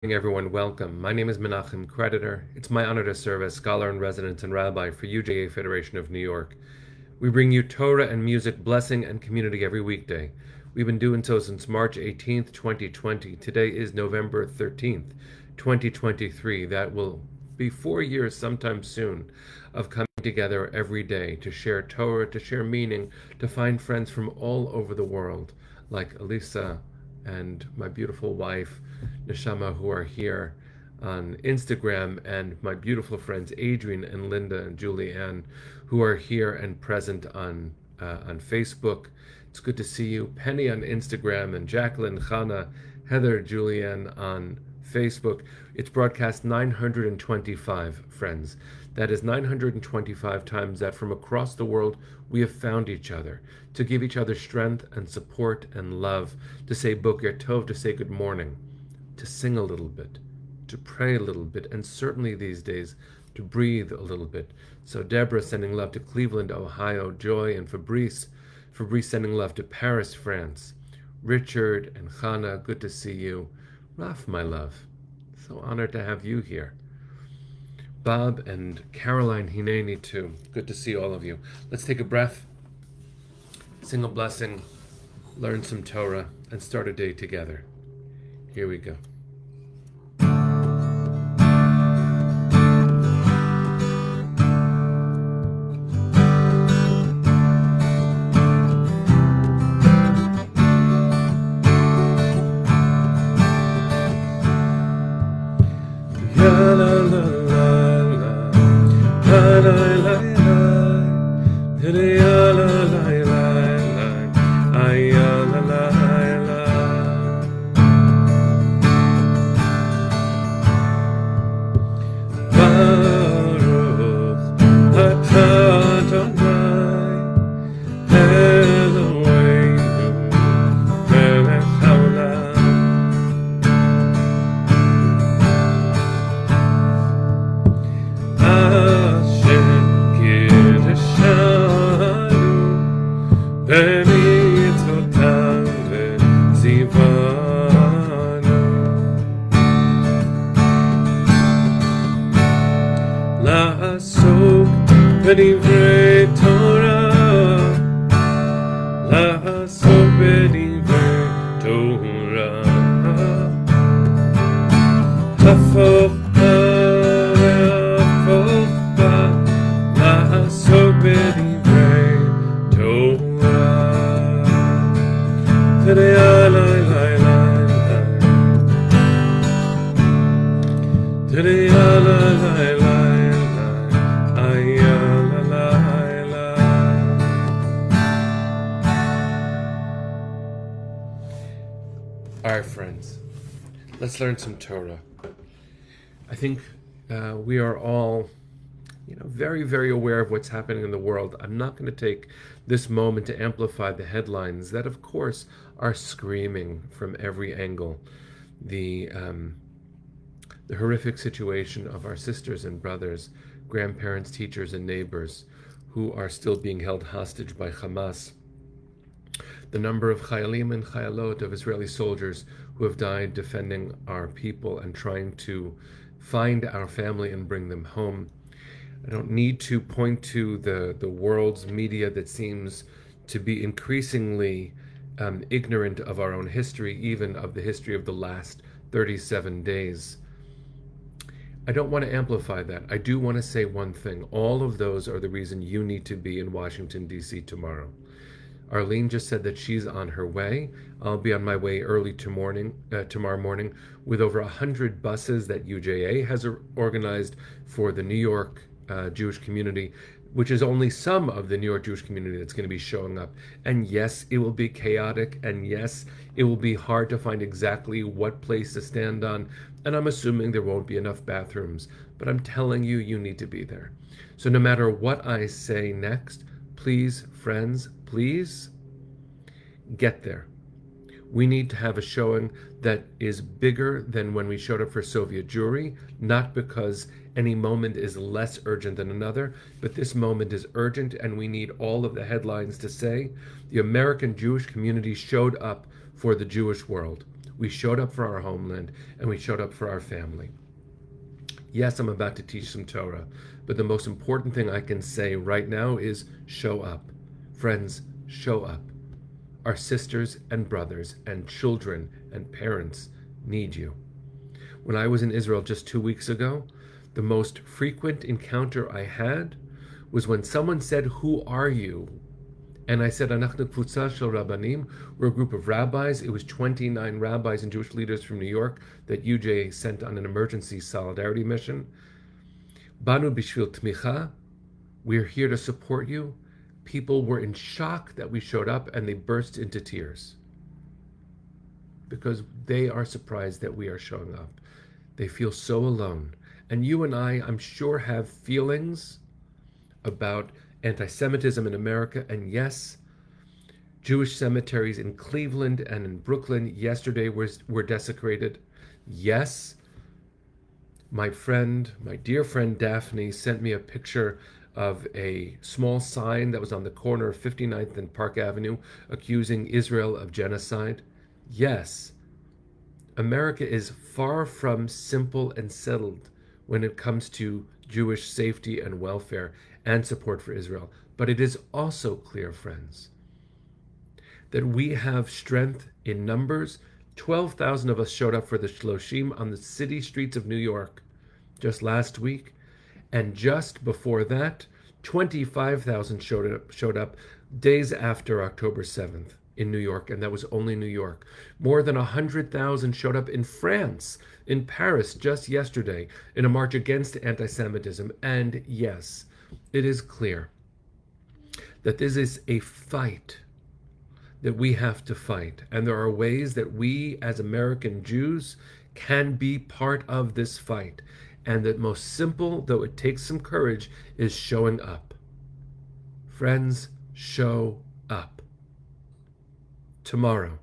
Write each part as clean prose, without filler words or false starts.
Everyone, welcome. My name is Menachem Creditor. It's my honor to serve as scholar in residence and rabbi for UJA Federation of New York. We bring you Torah and music, blessing, and community every weekday. We've been doing so since March 18th, 2020. Today is November 13th, 2023. That will be 4 years sometime soon of coming together every day to share Torah, to share meaning, to find friends from all over the world, like Elisa and my beautiful wife, Neshama, who are here on Instagram, and my beautiful friends Adrian and Linda and Julianne, who are here and present on Facebook. It's good to see you. Penny on Instagram, and Jacqueline, Chana, Heather, Julianne on Facebook. It's broadcast 925, friends. That is 925 times that from across the world we have found each other, to give each other strength and support and love, to say Boker Tov, to say good morning, to sing a little bit, to pray a little bit, and certainly these days to breathe a little bit. So Deborah sending love to Cleveland, Ohio, Joy and Fabrice sending love to Paris, France. Richard and Chana, good to see you. Raf, my love, so honored to have you here. Bob and Caroline Hineni too, good to see all of you. Let's take a breath, sing a blessing, learn some Torah, and start a day together. Here we go. All right, friends, let's learn some Torah. I think we are all, very, very aware of what's happening in the world. I'm not going to take this moment to amplify the headlines that, of course, are screaming from every angle. The horrific situation of our sisters and brothers, grandparents, teachers, and neighbors who are still being held hostage by Hamas. The number of chayalim and chayalot, of Israeli soldiers who have died defending our people and trying to find our family and bring them home. I don't need to point to the world's media that seems to be increasingly ignorant of our own history, even of the history of the last 37 days. I don't want to amplify that. I do want to say one thing. All of those are the reason you need to be in Washington, D.C. tomorrow. Arlene just said that she's on her way. I'll be on my way early tomorrow morning with over 100 buses that UJA has organized for the New York Jewish community, which is only some of the New York Jewish community that's going to be showing up. And yes, it will be chaotic, and yes, it will be hard to find exactly what place to stand on, and I'm assuming there won't be enough bathrooms, but I'm telling you, you need to be there. So no matter what I say next, please, friends, please get there. We need to have a showing that is bigger than when we showed up for Soviet Jewry, not because any moment is less urgent than another, but this moment is urgent, and we need all of the headlines to say the American Jewish community showed up for the Jewish world. We showed up for our homeland, and we showed up for our family. Yes, I'm about to teach some Torah, but the most important thing I can say right now is show up. Friends, show up. Our sisters and brothers and children and parents need you. When I was in Israel just 2 weeks ago, the most frequent encounter I had was when someone said, "Who are you?" And I said, "Anachnu kfutza shel rabbanim." We're a group of rabbis. It was 29 rabbis and Jewish leaders from New York that UJ sent on an emergency solidarity mission. Banu bishvil tmicha. We're here to support you. People were in shock that we showed up, and they burst into tears because they are surprised that we are showing up. They feel so alone. And you and I'm sure, have feelings about anti-Semitism in America. And yes, Jewish cemeteries in Cleveland and in Brooklyn yesterday were desecrated. Yes, my dear friend Daphne sent me a picture of a small sign that was on the corner of 59th and Park Avenue accusing Israel of genocide. Yes, America is far from simple and settled when it comes to Jewish safety and welfare and support for Israel. But it is also clear, friends, that we have strength in numbers. 12,000 of us showed up for the Shloshim on the city streets of New York just last week. And just before that, 25,000 showed up days after October 7th in New York, and that was only New York. More than 100,000 showed up in France, in Paris, just yesterday, in a march against anti-Semitism. And yes, it is clear that this is a fight that we have to fight. And there are ways that we, as American Jews, can be part of this fight. And the most simple, though it takes some courage, is showing up. Friends, show up. Tomorrow,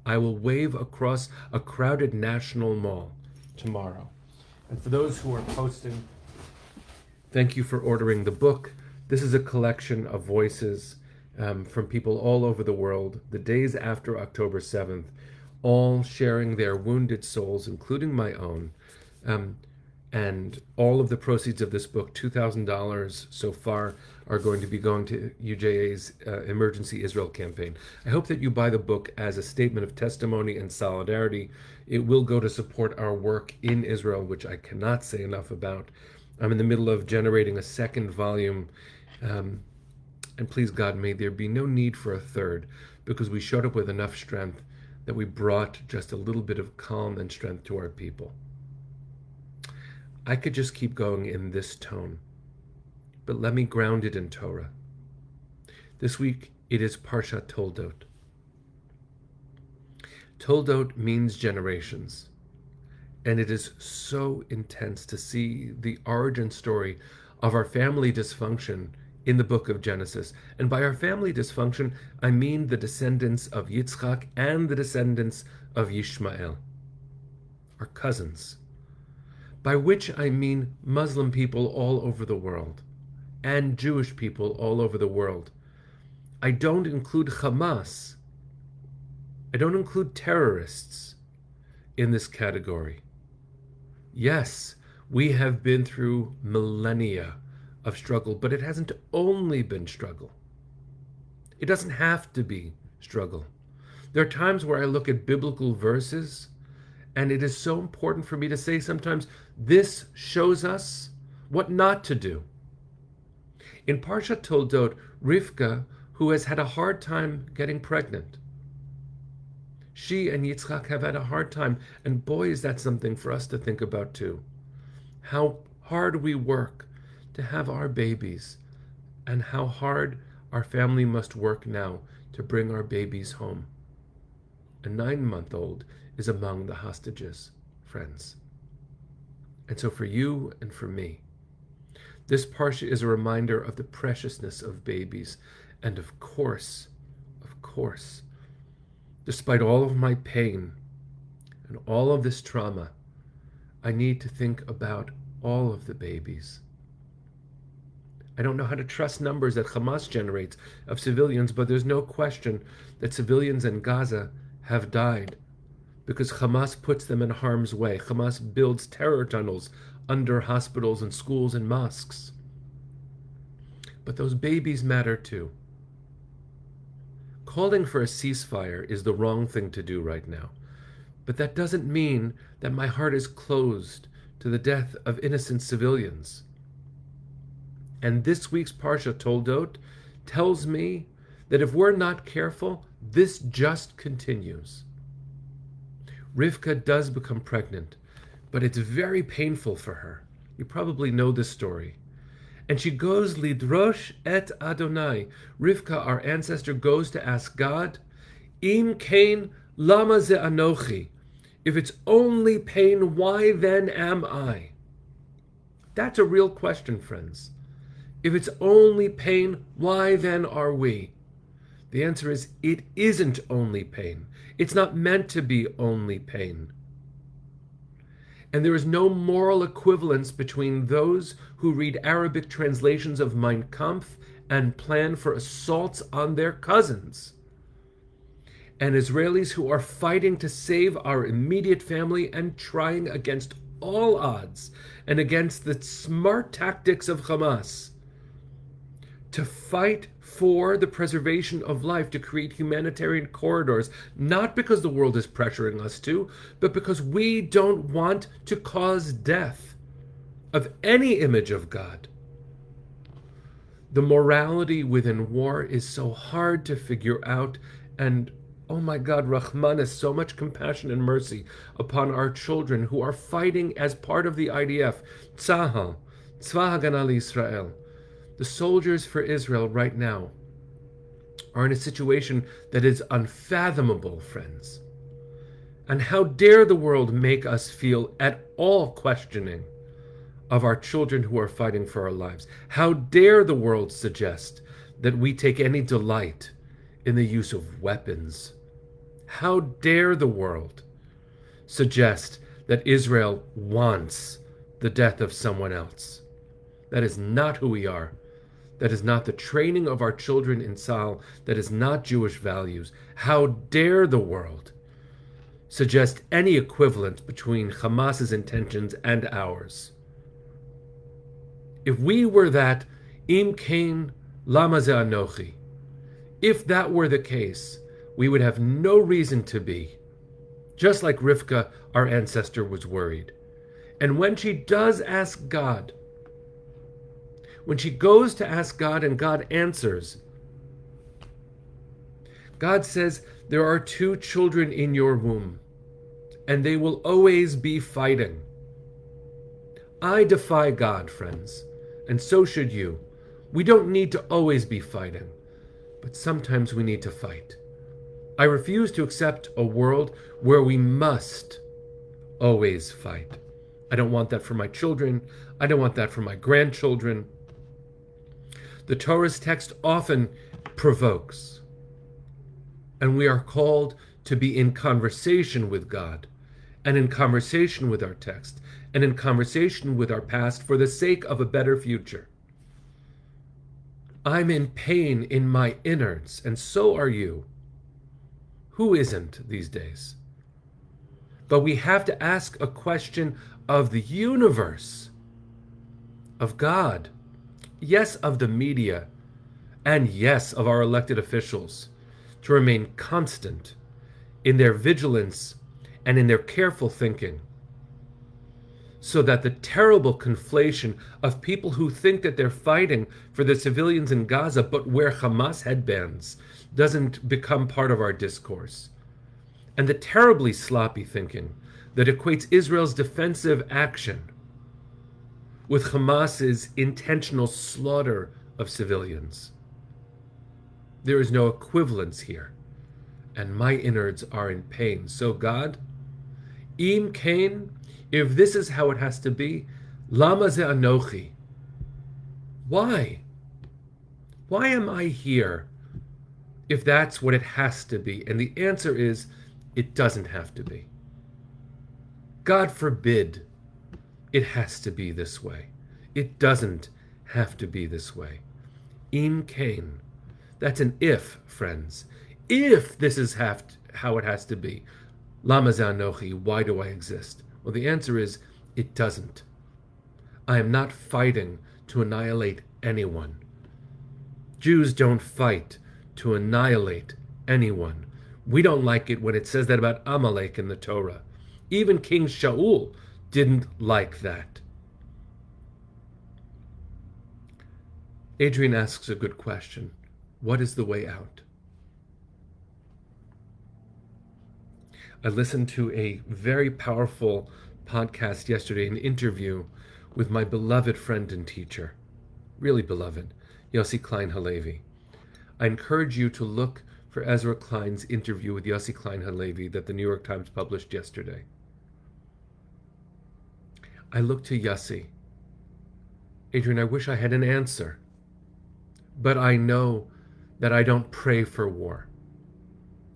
I will wave across a crowded National Mall tomorrow. And for those who are posting, thank you for ordering the book. This is a collection of voices from people all over the world, the days after October 7th, all sharing their wounded souls, including my own. And all of the proceeds of this book, $2,000 so far, are going to be going to UJA's Emergency Israel campaign. I hope that you buy the book as a statement of testimony and solidarity. It will go to support our work in Israel, which I cannot say enough about. I'm in the middle of generating a second volume, and please God, may there be no need for a third, because we showed up with enough strength that we brought just a little bit of calm and strength to our people. I could just keep going in this tone, but let me ground it in Torah. This week, it is Parshat Toldot. Toldot means generations, and it is so intense to see the origin story of our family dysfunction in the book of Genesis. And by our family dysfunction, I mean the descendants of Yitzchak and the descendants of Yishmael, our cousins. By which I mean Muslim people all over the world and Jewish people all over the world. I don't include Hamas. I don't include terrorists in this category. Yes, we have been through millennia of struggle, but it hasn't only been struggle. It doesn't have to be struggle. There are times where I look at biblical verses, and it is so important for me to say sometimes, this shows us what not to do. In Parshat Toldot, Rivka, who has had a hard time getting pregnant, she and Yitzchak have had a hard time, and boy, is that something for us to think about too. How hard we work to have our babies, and how hard our family must work now to bring our babies home. A 9-month-old is among the hostages, friends. And so for you and for me, this parsha is a reminder of the preciousness of babies. And of course, despite all of my pain and all of this trauma, I need to think about all of the babies. I don't know how to trust numbers that Hamas generates of civilians, but there's no question that civilians in Gaza have died. because Hamas puts them in harm's way. Hamas builds terror tunnels under hospitals and schools and mosques. But those babies matter too. Calling for a ceasefire is the wrong thing to do right now. But that doesn't mean that my heart is closed to the death of innocent civilians. And this week's Parsha Toldot tells me that if we're not careful, this just continues. Rivka does become pregnant, but it's very painful for her. You probably know this story. And she goes lidrosh et Adonai. Rivka, our ancestor, goes to ask God, Im kain lama ze anochi. If it's only pain, why then am I? That's a real question, friends. If it's only pain, why then are we? The answer is, it isn't only pain. It's not meant to be only pain. And there is no moral equivalence between those who read Arabic translations of Mein Kampf and plan for assaults on their cousins, and Israelis who are fighting to save our immediate family and trying against all odds and against the smart tactics of Hamas to fight for the preservation of life, to create humanitarian corridors, not because the world is pressuring us to, but because we don't want to cause death of any image of God. The morality within war is so hard to figure out, and oh my God, Rahman has so much compassion and mercy upon our children who are fighting as part of the IDF, Tzahal, Tzva Haganah Yisrael. The soldiers for Israel right now are in a situation that is unfathomable, friends. And how dare the world make us feel at all questioning of our children who are fighting for our lives? How dare the world suggest that we take any delight in the use of weapons? How dare the world suggest that Israel wants the death of someone else? That is not who we are. That is not the training of our children in Tzahal. That is not Jewish values. How dare the world suggest any equivalence between Hamas's intentions and ours? If we were that, Im kain lama ze anochi, if that were the case, we would have no reason to be. Just like Rivka, our ancestor, was worried. And when she does ask God, when she goes to ask God and God answers, God says, there are 2 children in your womb, and they will always be fighting. I defy God, friends, and so should you. We don't need to always be fighting, but sometimes we need to fight. I refuse to accept a world where we must always fight. I don't want that for my children. I don't want that for my grandchildren. The Torah's text often provokes, and we are called to be in conversation with God, and in conversation with our text, and in conversation with our past for the sake of a better future. I'm in pain in my innards, and so are you. Who isn't these days? But we have to ask a question of the universe, of God, yes, of the media, and yes, of our elected officials, to remain constant in their vigilance and in their careful thinking, so that the terrible conflation of people who think that they're fighting for the civilians in Gaza but wear Hamas headbands doesn't become part of our discourse. And the terribly sloppy thinking that equates Israel's defensive action with Hamas's intentional slaughter of civilians. There is no equivalence here, and my innards are in pain. So God, Im kain, if this is how it has to be, lama ze anochi. Why? Why am I here if that's what it has to be? And the answer is, it doesn't have to be. God forbid it has to be this way. It doesn't have to be this way. Im kain. That's an if, friends. If this is how it has to be, Lama Zanochi, why do I exist? Well, the answer is, it doesn't. I am not fighting to annihilate anyone. Jews don't fight to annihilate anyone. We don't like it when it says that about Amalek in the Torah. Even King Shaul didn't like that. Adrian asks a good question. What is the way out? I listened to a very powerful podcast yesterday, an interview with my beloved friend and teacher, really beloved, Yossi Klein Halevi. I encourage you to look for Ezra Klein's interview with Yossi Klein Halevi that the New York Times published yesterday. I look to Yossi. Adrian, I wish I had an answer, but I know that I don't pray for war.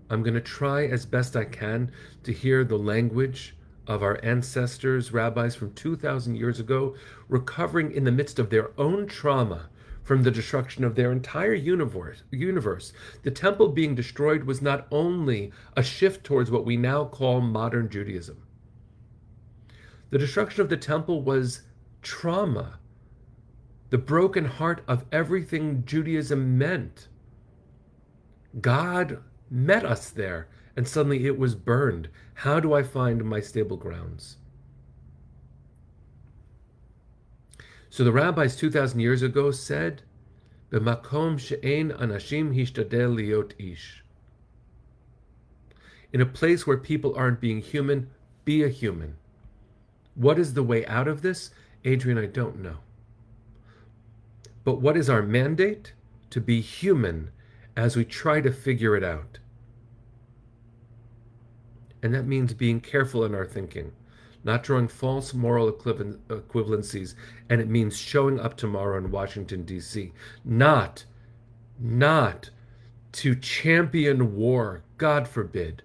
I'm going to try as best I can to hear the language of our ancestors, rabbis from 2,000 years ago, recovering in the midst of their own trauma from the destruction of their entire universe. The temple being destroyed was not only a shift towards what we now call modern Judaism. The destruction of the temple was trauma, the broken heart of everything Judaism meant. God met us there, and suddenly it was burned. How do I find my stable grounds? So the rabbis 2,000 years ago said, "B'makom she'ein anashim hishtadel liot ish." In a place where people aren't being human, be a human. What is the way out of this? Adrian, I don't know. But what is our mandate? To be human as we try to figure it out. And that means being careful in our thinking, not drawing false moral equivalencies, and it means showing up tomorrow in Washington, D.C. Not to champion war, God forbid,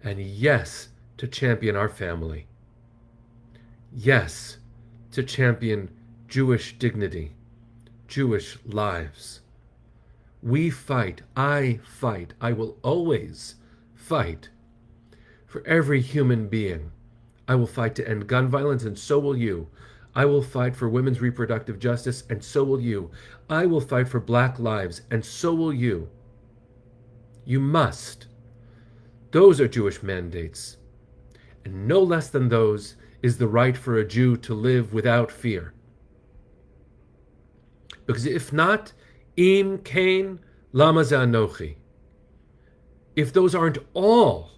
and yes, to champion our family. Yes, to champion Jewish dignity, Jewish lives. We fight, I will always fight for every human being. I will fight to end gun violence, and so will you. I will fight for women's reproductive justice, and so will you. I will fight for black lives, and so will you. You must. Those are Jewish mandates. And no less than those is the right for a Jew to live without fear. Because if not, im kain lama zanochi. If those aren't all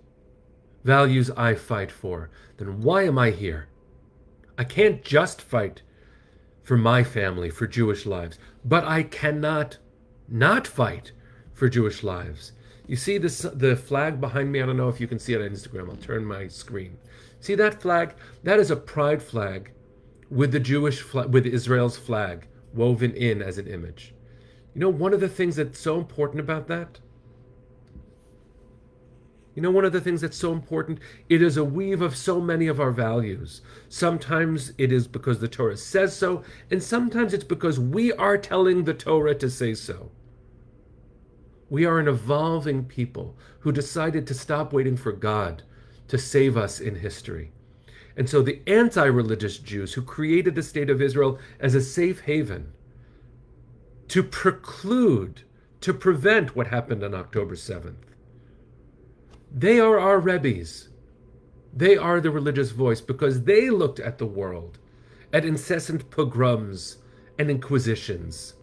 values I fight for, then why am I here? I can't just fight for my family, for Jewish lives, but I cannot not fight for Jewish lives. You see the flag behind me? I don't know if you can see it on Instagram. I'll turn my screen. See that flag? That is a pride flag with the Jewish flag, with Israel's flag woven in as an image. You know, one of the things that's so important about that? It is a weave of so many of our values. Sometimes it is because the Torah says so, and sometimes it's because we are telling the Torah to say so. We are an evolving people who decided to stop waiting for God to save us in history. And so the anti-religious Jews who created the state of Israel as a safe haven to prevent what happened on October 7th, they are our rebbes. They are the religious voice because they looked at the world, at incessant pogroms and inquisitions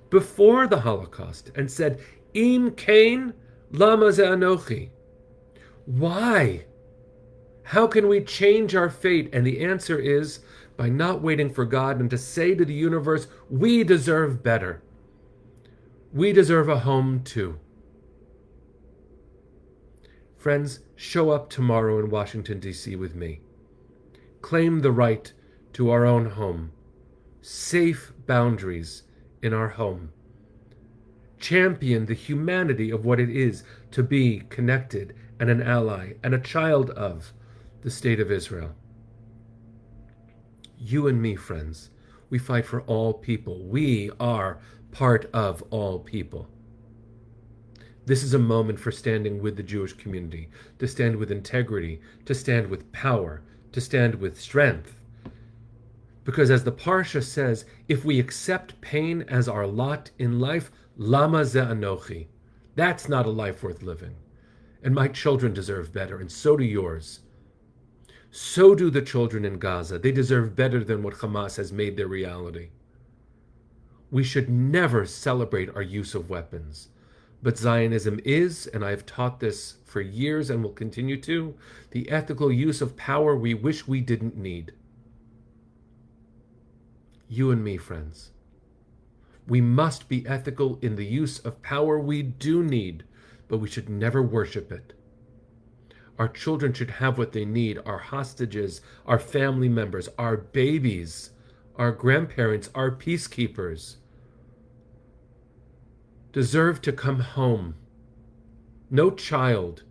before the Holocaust and said, Im kain lama ze'anochi. Why? How can we change our fate? And the answer is by not waiting for God and to say to the universe, we deserve better. We deserve a home too. Friends, show up tomorrow in Washington, D.C. with me. Claim the right to our own home. Safe boundaries in our home. Champion the humanity of what it is to be connected and an ally and a child of the State of Israel. You and me, friends, we fight for all people. We are part of all people. This is a moment for standing with the Jewish community, to stand with integrity, to stand with power, to stand with strength. Because as the Parsha says, if we accept pain as our lot in life, lama ze anochi. That's not a life worth living. And my children deserve better, and so do yours. So do the children in Gaza. They deserve better than what Hamas has made their reality. We should never celebrate our use of weapons. But Zionism is, and I have taught this for years and will continue to, the ethical use of power we wish we didn't need. You and me, friends. We must be ethical in the use of power we do need, but we should never worship it. Our children should have what they need, our hostages, our family members, our babies, our grandparents, our peacekeepers deserve to come home. No child,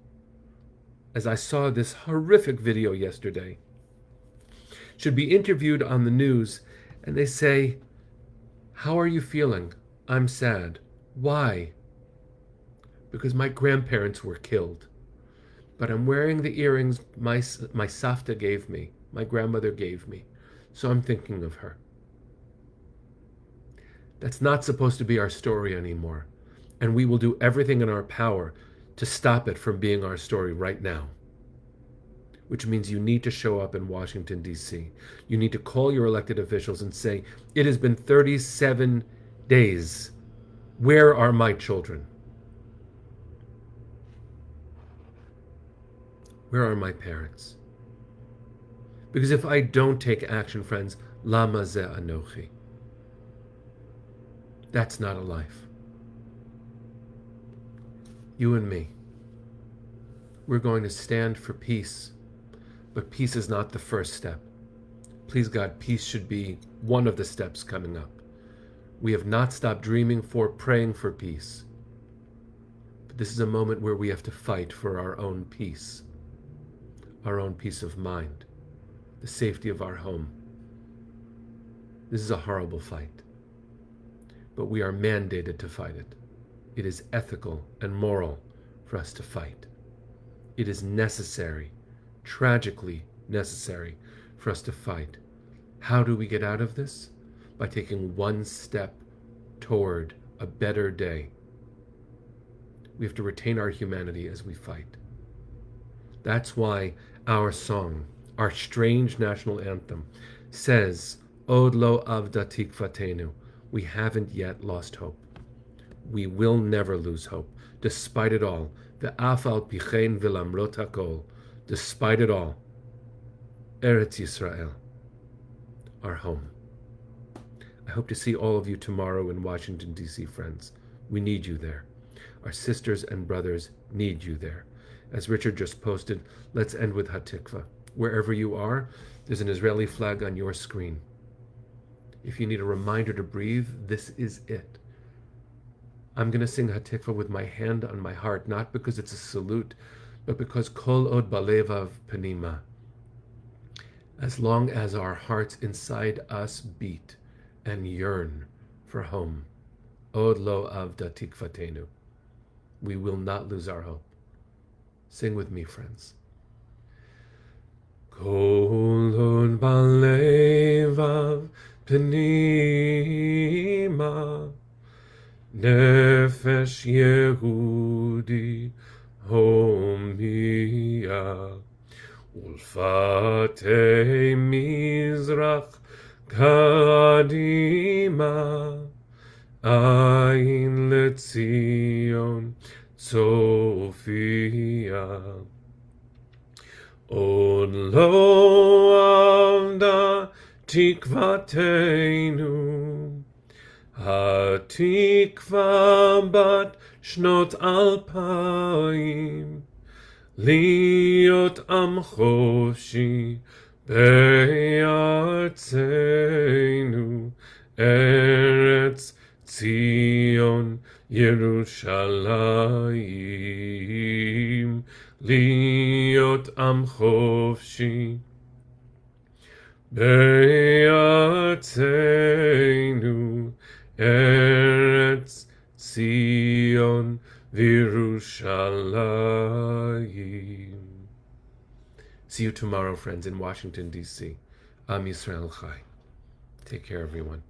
as I saw this horrific video yesterday, should be interviewed on the news and they say, "How are you feeling?" "I'm sad." "Why?" "Because my grandparents were killed. But I'm wearing the earrings my savta gave me, my grandmother gave me, so I'm thinking of her." That's not supposed to be our story anymore, and we will do everything in our power to stop it from being our story right now. Which means you need to show up in Washington, D.C. You need to call your elected officials and say, "It has been 37 days. Where are my children? Where are my parents?" Because if I don't take action, friends, lama ze anochi. That's not a life. You and me, we're going to stand for peace, but peace is not the first step. Please God, peace should be one of the steps coming up. We have not stopped dreaming for, praying for peace. But this is a moment where we have to fight for our own peace, our own peace of mind, the safety of our home. This is a horrible fight, but we are mandated to fight it. It is ethical and moral for us to fight. It is necessary, tragically necessary, for us to fight. How do we get out of this? By taking one step toward a better day. We have to retain our humanity as we fight. That's why our song, our strange national anthem, says, "Od lo avda tikvatenu." We haven't yet lost hope. We will never lose hope, despite it all. Ve'af al pichein v'lamrot hakol. Despite it all, Eretz Yisrael, our home. I hope to see all of you tomorrow in Washington, D.C., friends. We need you there. Our sisters and brothers need you there. As Richard just posted, let's end with Hatikva. Wherever you are, there's an Israeli flag on your screen. If you need a reminder to breathe, this is it. I'm going to sing Hatikva with my hand on my heart, not because it's a salute, but because kol od balevav panima. As long as our hearts inside us beat and yearn for home, od lo avda tikvatenu, we will not lose our hope. Sing with me, friends. Kol od balevav panima, nefesh Yehudi homia, ulfatei mizrach kadima, ayin letzion Sophia. Od lo avda tikvatenu, Hatikva bat shnot alpayim, liot am choshi be'artzenu, Eretz Tzion Yerushalayim, liot am choshi be'artzenu, Eretz Tzion Yerushalayim. Yerushalayim. See you tomorrow, friends, in Washington, D.C. I'm Yisrael Chai. Take care, everyone.